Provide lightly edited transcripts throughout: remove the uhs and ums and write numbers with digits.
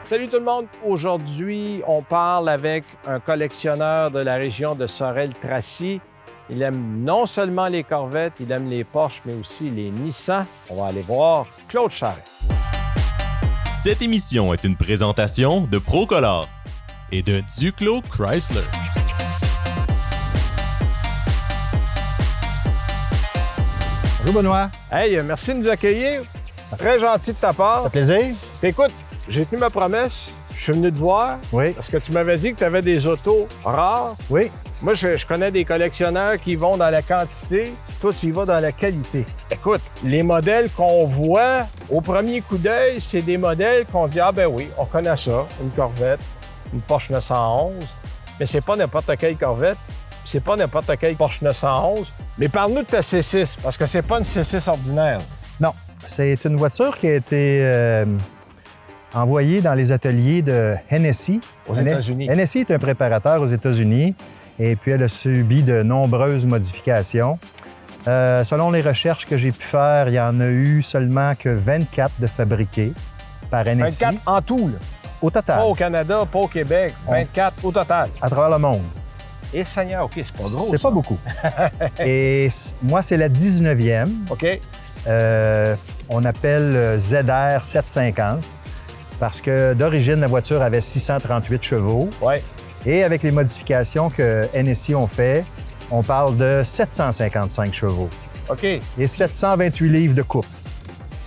Salut tout le monde! Aujourd'hui, on parle avec un collectionneur de la région de Sorel-Tracy. Il aime non seulement les Corvettes, il aime les Porsche, mais aussi les Nissan. On va aller voir Claude Charret. Cette émission est une présentation de Procolor et de Duclos Chrysler. Bonjour Benoît. Hey, merci de nous accueillir. Très gentil de ta part. Ça fait plaisir? Puis écoute, j'ai tenu ma promesse. Je suis venu te voir Oui. parce que tu m'avais dit que tu avais des autos rares. Oui. Moi, je connais des collectionneurs qui vont dans la quantité. Toi, tu y vas dans la qualité. Écoute, les modèles qu'on voit au premier coup d'œil, c'est des modèles qu'on dit « Ah ben oui, on connaît ça, une Corvette, une Porsche 911. » Mais c'est pas n'importe quelle Corvette, c'est pas n'importe quelle Porsche 911. Mais parle-nous de ta C6, parce que c'est pas une C6 ordinaire. Non, c'est une voiture qui a été envoyée dans les ateliers de Hennessy. Aux États-Unis. Hennessy est un préparateur aux États-Unis et puis elle a subi de nombreuses modifications. Selon les recherches que j'ai pu faire, il y en a eu seulement que 24 de fabriqués par Hennessy. 24 en tout, là. Au total. Pas au Canada, pas au Québec. 24 au total. À travers le monde. Et Seigneur, OK, c'est pas drôle. C'est pas beaucoup. Et moi, c'est la 19e. OK. On appelle ZR 750 parce que d'origine, la voiture avait 638 chevaux. Ouais. Et avec les modifications que Hennessy ont fait, on parle de 755 chevaux OK. et 728 livres de coupe.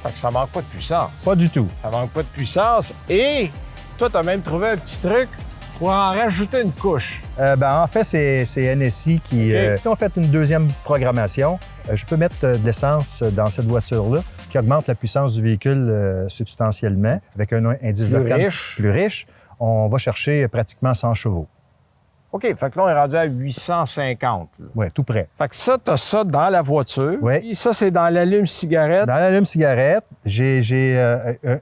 Fait que ça manque pas de puissance. Pas du tout. Ça manque pas de puissance. Et toi, t'as même trouvé un petit truc pour en rajouter une couche. En fait, c'est Hennessy qui... OK. Si on fait une deuxième programmation, je peux mettre de l'essence dans cette voiture-là qui augmente la puissance du véhicule substantiellement avec un indice d'octane plus riche. On va chercher pratiquement 100 chevaux. OK. Fait que là, on est rendu à 850. Oui, tout près. Fait que ça, t'as ça dans la voiture. Oui. Puis ça, c'est dans l'allume-cigarette. Dans l'allume-cigarette, j'ai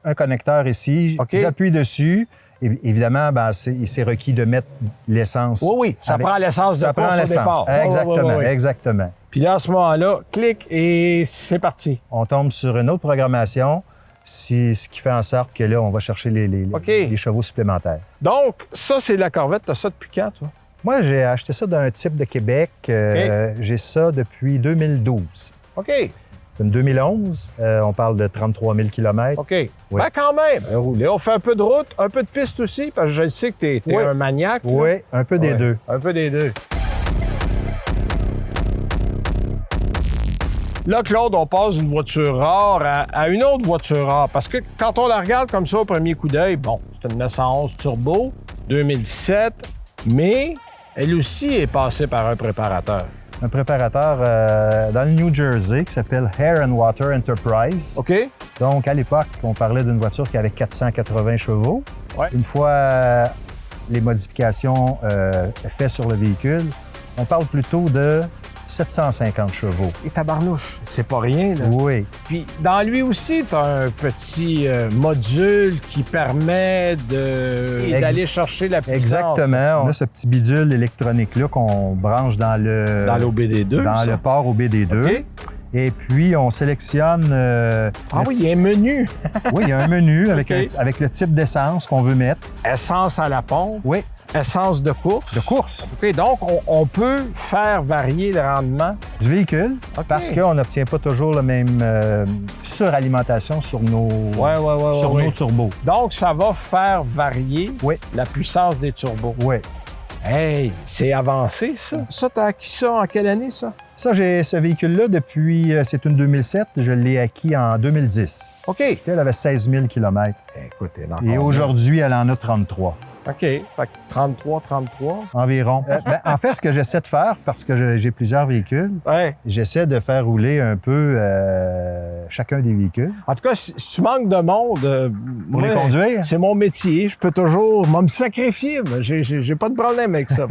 un connecteur ici. OK. J'appuie dessus. Évidemment, c'est requis de mettre l'essence. Oui, oui. Ça prend l'essence de Ça prend course au l'essence. départ. Exactement, Oui. exactement. Puis là, à ce moment-là, clic et c'est parti. On tombe sur une autre programmation, ce qui fait en sorte que là, on va chercher les chevaux supplémentaires. Donc, ça, c'est la Corvette. T'as ça depuis quand, toi? Moi, j'ai acheté ça d'un type de Québec. J'ai ça depuis 2012. OK. C'est une 2011. On parle de 33 000 km. OK. Ben, quand même. Rouler. On fait un peu de route, un peu de piste aussi, parce que je sais que t'es Oui. un maniaque. là. Oui, un peu des deux. Un peu des deux. Là, Claude, on passe d'une voiture rare à une autre voiture rare. Parce que quand on la regarde comme ça au premier coup d'œil, bon, c'est une 911 Turbo, 2007, mais elle aussi est passée par un préparateur. Un préparateur dans le New Jersey qui s'appelle Air and Water Enterprise. OK? Donc, à l'époque, on parlait d'une voiture qui avait 480 chevaux. Ouais. Une fois les modifications faites sur le véhicule, on parle plutôt de 750 chevaux. Et tabarnouche, c'est pas rien, là. Oui. Puis, dans lui aussi, tu as un petit module qui permet d'aller chercher la puissance. Exactement. On a ce petit bidule électronique-là qu'on branche dans l'OBD2. Dans le port OBD2. OK. Et puis, on sélectionne... il y a un menu. Oui, il y a un menu avec, OK. avec le type d'essence qu'on veut mettre. Essence à la pompe. Oui, Essence de course. de course. OK, donc, on peut faire varier le rendement. Du véhicule, OK. parce qu'on n'obtient pas toujours la même suralimentation sur nos nos turbos. Donc, ça va faire varier Oui. la puissance des turbos. Oui. Hey, c'est avancé, ça. Ça, t'as acquis ça en quelle année, ça? Ça, j'ai ce véhicule-là depuis, c'est une 2007, je l'ai acquis en 2010. OK. Elle avait 16 000 km. Écoute, t'es dans Et aujourd'hui, elle en a 33. OK. Fait que 33. Environ. En fait, ce que j'essaie de faire, parce que j'ai plusieurs véhicules, Ouais. j'essaie de faire rouler un peu chacun des véhicules. En tout cas, si tu manques de monde... Pour moi, les conduire? C'est mon métier. Je peux toujours me sacrifier. Mais j'ai pas de problème avec ça.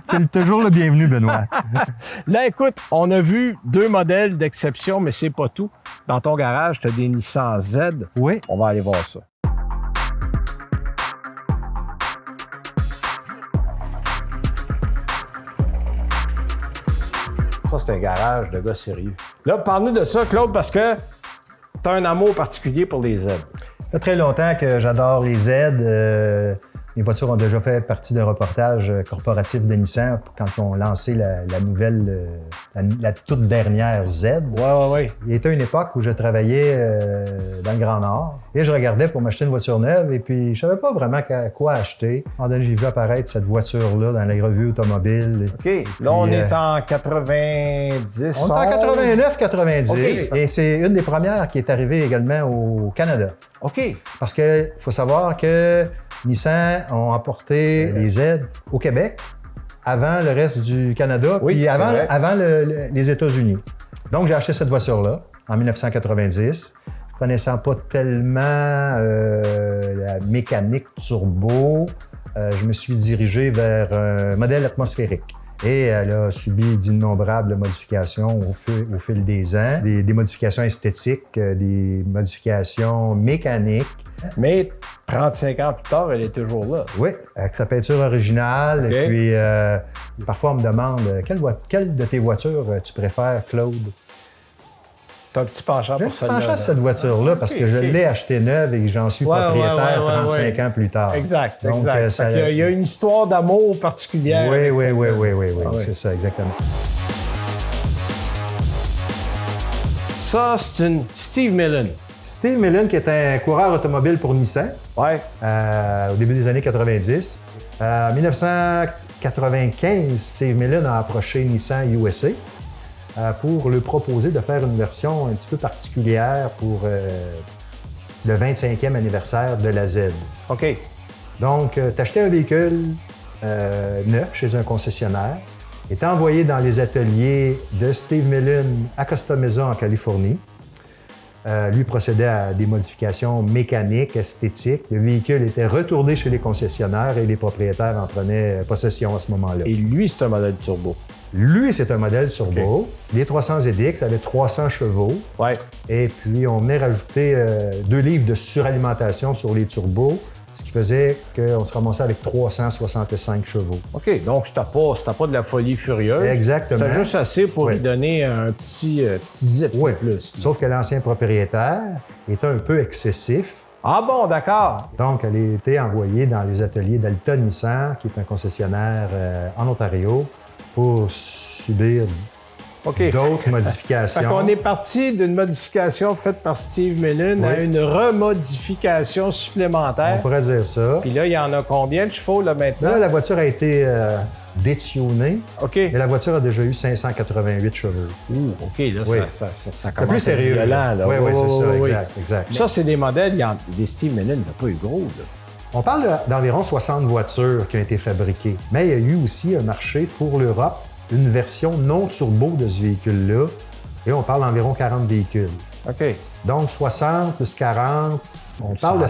Tu es toujours le bienvenu, Benoît. Là, écoute, on a vu 2 modèles d'exception, mais c'est pas tout. Dans ton garage, tu as des Nissan Z. Oui. On va aller voir ça. Ça, c'est un garage de gars sérieux. Là, parle-nous de ça, Claude, parce que tu as un amour particulier pour les Z. Ça fait très longtemps que j'adore les Z. Les voitures ont déjà fait partie d'un reportage corporatif de Nissan quand ils ont lancé la nouvelle, la toute dernière Z. Oui. Il y a une époque où je travaillais dans le Grand Nord et je regardais pour m'acheter une voiture neuve et puis je savais pas vraiment quoi acheter. À un moment donné, j'ai vu apparaître cette voiture-là dans les revues automobiles. OK. Là, on est en 90. On est en 89-90 Okay. Et c'est une des premières qui est arrivée également au Canada. OK. Parce qu'il faut savoir que Nissan ont apporté les Z au Québec avant le reste du Canada, oui, puis avant les États-Unis. Donc, j'ai acheté cette voiture-là en 1990. Je connaissant pas tellement la mécanique turbo, je me suis dirigé vers un modèle atmosphérique. Et elle a subi d'innombrables modifications au fil des ans. Des modifications esthétiques, des modifications mécaniques. Mais 35 ans plus tard, elle est toujours là. Oui, avec sa peinture originale. Okay. Et puis, parfois, on me demande quelle de tes voitures tu préfères, Claude? T'as un petit penchant pour celle-là. J'ai un petit penchant sur cette voiture-là parce que je l'ai achetée neuve et j'en suis propriétaire 35 ans plus tard. Exact, donc, exact. Il y a une histoire d'amour particulière. Oui, c'est ça, exactement. Ça, c'est une Steve Millen. Steve Millen, qui est un coureur automobile pour Nissan au début des années 90. En 1995, Steve Millen a approché Nissan USA pour lui proposer de faire une version un petit peu particulière pour le 25e anniversaire de la Z. OK. Donc, t'achetais un véhicule neuf chez un concessionnaire, est envoyé dans les ateliers de Steve Millen à Costa Mesa, en Californie. Lui procédait à des modifications mécaniques, esthétiques. Le véhicule était retourné chez les concessionnaires et les propriétaires en prenaient possession à ce moment-là. Et lui, c'est un modèle turbo. Lui, c'est un modèle turbo. Okay. Les 300 ZX avaient 300 chevaux. Ouais. Et puis, on venait rajouter 2 livres de suralimentation sur les turbos, ce qui faisait qu'on se ramassait avec 365 chevaux. OK, donc c'était pas de la folie furieuse. Exactement. C'était juste assez pour lui donner un petit zip de plus. Sauf que l'ancien propriétaire était un peu excessif. Ah bon, d'accord. Donc, elle a été envoyée dans les ateliers d'Alta Nissan, qui est un concessionnaire en Ontario, pour subir d'autres modifications. On est parti d'une modification faite par Steve Millen à une remodification supplémentaire. On pourrait dire ça. Puis là, il y en a combien de chevaux là maintenant? Là, la voiture a été détunée. OK. Et la voiture a déjà eu 588 chevaux. Ouh, OK, là, ça commence plus sérieux, à être violent. Là. Oui, c'est ça, exact. Ça, c'est des modèles, des Steve Millen, il n'y a pas eu gros, là. On parle d'environ 60 voitures qui ont été fabriquées. Mais il y a eu aussi un marché pour l'Europe, une version non turbo de ce véhicule-là. Et on parle d'environ 40 véhicules. OK. Donc 60 plus 40, on parle de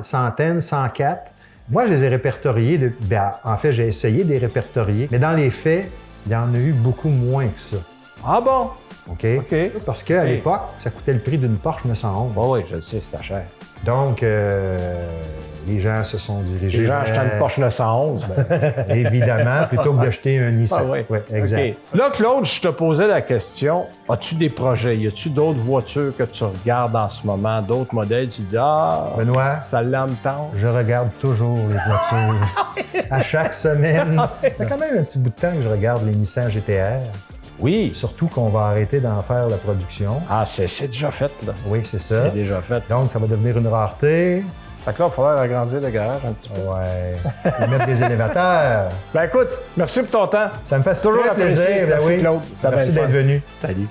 centaines, 104. Moi, je les ai répertoriés. En fait, j'ai essayé de les répertorier. Mais dans les faits, il y en a eu beaucoup moins que ça. Ah bon? OK. Parce qu'à l'époque, ça coûtait le prix d'une Porsche 911. Oui, je le sais, c'était cher. Donc, les gens se sont dirigés. Les gens achetaient une Porsche 911. Évidemment, plutôt que d'acheter un Nissan. Ah oui, exact. Okay. Là, Claude, je te posais la question, as-tu des projets? Y a-tu d'autres voitures que tu regardes en ce moment, d'autres modèles? Tu dis, Benoît, ça l'âme tente. Je regarde toujours les voitures. À chaque semaine. Ça fait quand même un petit bout de temps que je regarde les Nissan GT-R. Oui. Surtout qu'on va arrêter d'en faire la production. Ah, c'est déjà fait, là. Oui, c'est ça. C'est déjà fait. Donc, ça va devenir une rareté. Fait que là, il va falloir agrandir le garage un petit peu. Ouais. Et mettre des élévateurs. Ben écoute, merci pour ton temps. Ça me fait toujours plaisir. Merci, Claude. Merci d'être venu. Salut.